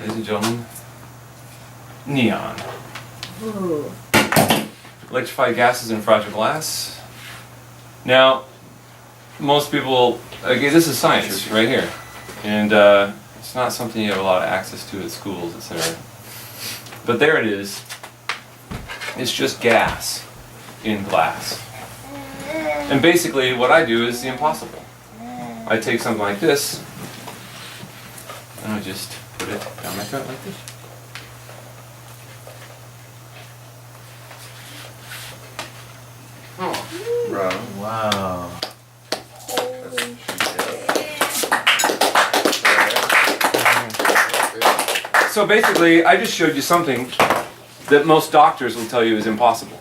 ladies and gentlemen, neon. Ooh. Electrified gases in fragile glass. Now, most people, again, this is science right here, and it's not something you have a lot of access to at schools, etc. But there it is. It's just gas in glass. And basically what I do is the impossible. I take something like this, and I just put it down my throat like this. Oh, bro. Wow. So basically, I just showed you something that most doctors will tell you is impossible.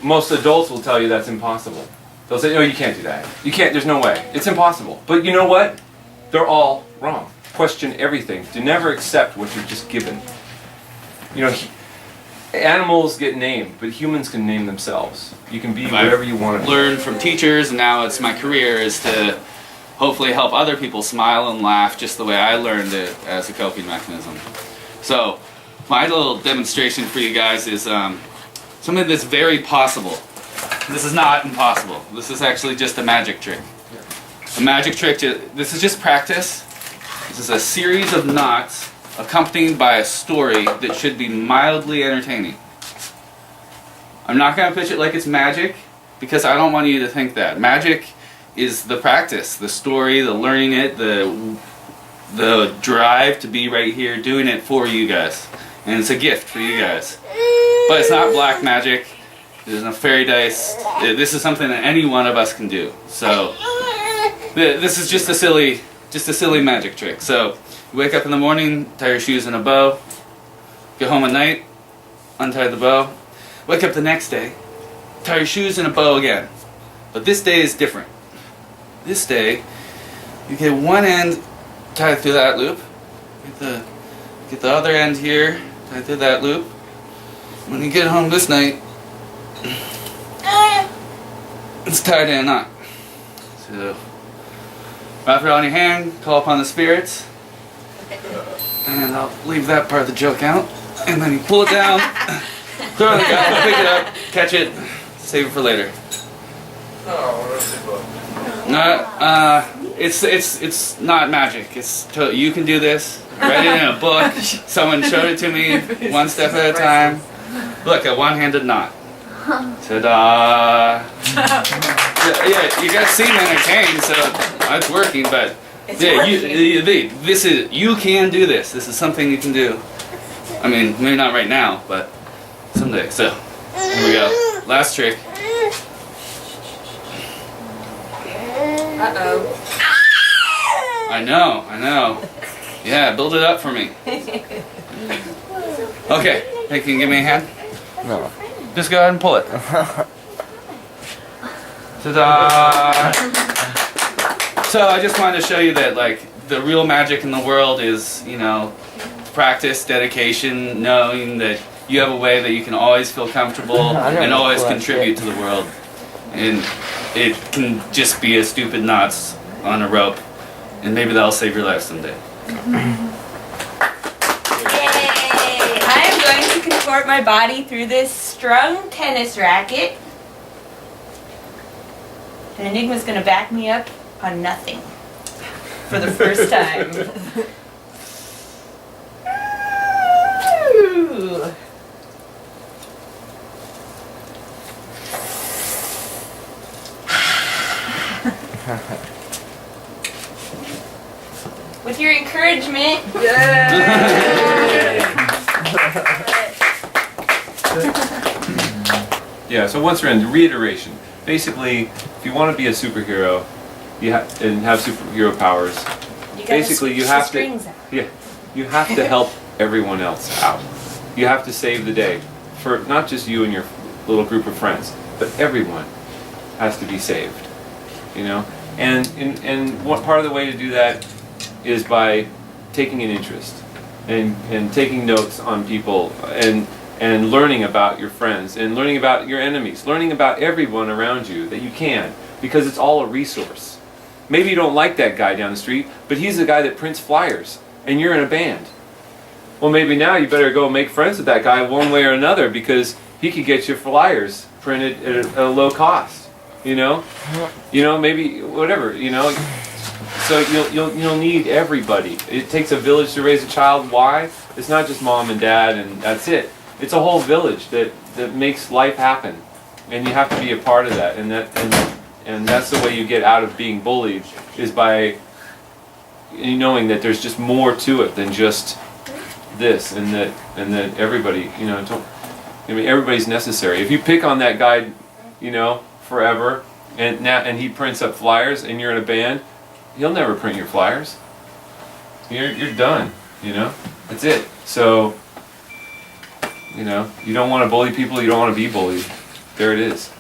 Most adults will tell you that's impossible. They'll say, no, you can't do that. You can't, there's no way. It's impossible. But you know what? They're all wrong. Question everything. Do never accept what you're just given. You know, animals get named, but humans can name themselves. You can be whatever you want to be. Learned from teachers, and now it's my career is to hopefully help other people smile and laugh just the way I learned it as a coping mechanism. So my little demonstration for you guys is something that's very possible. This is not impossible. This is actually just a magic trick. A magic trick, this is just practice. This is a series of knots accompanied by a story that should be mildly entertaining. I'm not going to pitch it like it's magic because I don't want you to think that. Magic is the practice, the story, the learning it, the drive to be right here doing it for you guys. And it's a gift for you guys. But it's not black magic. There's no fairy dice. This is something that any one of us can do. So this is just a silly magic trick. So you wake up in the morning, tie your shoes in a bow, get home at night, untie the bow, wake up the next day, tie your shoes in a bow again. But this day is different. This day, you get one end tied through that loop, get the other end here, tied through that loop. When you get home this night, it's tied in a knot. So, wrap it on your hand, call upon the spirits, and I'll leave that part of the joke out. And then you pull it down, throw it in the gun, pick it up, catch it, save it for later. It's not magic. You can do this. Read it in a book. Someone showed it to me, one step at a time. Look, a one-handed knot. Ta-da! Yeah, you guys seem entertained, so it's working. But yeah, you can do this. This is something you can do. I mean, maybe not right now, but someday. So here we go. Last trick. Uh-oh. I know. Yeah, build it up for me. Okay, hey, can you give me a hand? No. Just go ahead and pull it. Ta-da! So I just wanted to show you that, like, the real magic in the world is, you know, practice, dedication, knowing that you have a way that you can always feel comfortable and always contribute to the world. And it can just be a stupid knots on a rope, and maybe that'll save your life someday. Yay! I am going to contort my body through this strung tennis racket. And Enigma's going to back me up on nothing. For the first time. Ooh. With your encouragement. Yeah, so once we're in, reiteration. Basically, if you want to be a superhero and have superhero powers, basically you have to help everyone else out. You have to save the day. For not just you and your little group of friends, but everyone has to be saved. You know? And what part of the way to do that is by taking an interest and taking notes on people and learning about your friends and learning about your enemies, learning about everyone around you that you can, because it's all a resource. Maybe you don't like that guy down the street, but he's the guy that prints flyers and you're in a band. Well, maybe now you better go make friends with that guy one way or another, because he could get you flyers printed at a low cost. You know, maybe whatever. So you'll need everybody. It takes a village to raise a child. Why? It's not just mom and dad and that's it. It's a whole village that makes life happen, and you have to be a part of that. And that's the way you get out of being bullied, is by knowing that there's just more to it than just this, and that everybody, everybody's necessary. If you pick on that guy, forever, and he prints up flyers, and you're in a band, he'll never print your flyers. You're done. That's it. So, you don't want to bully people. You don't want to be bullied. There it is.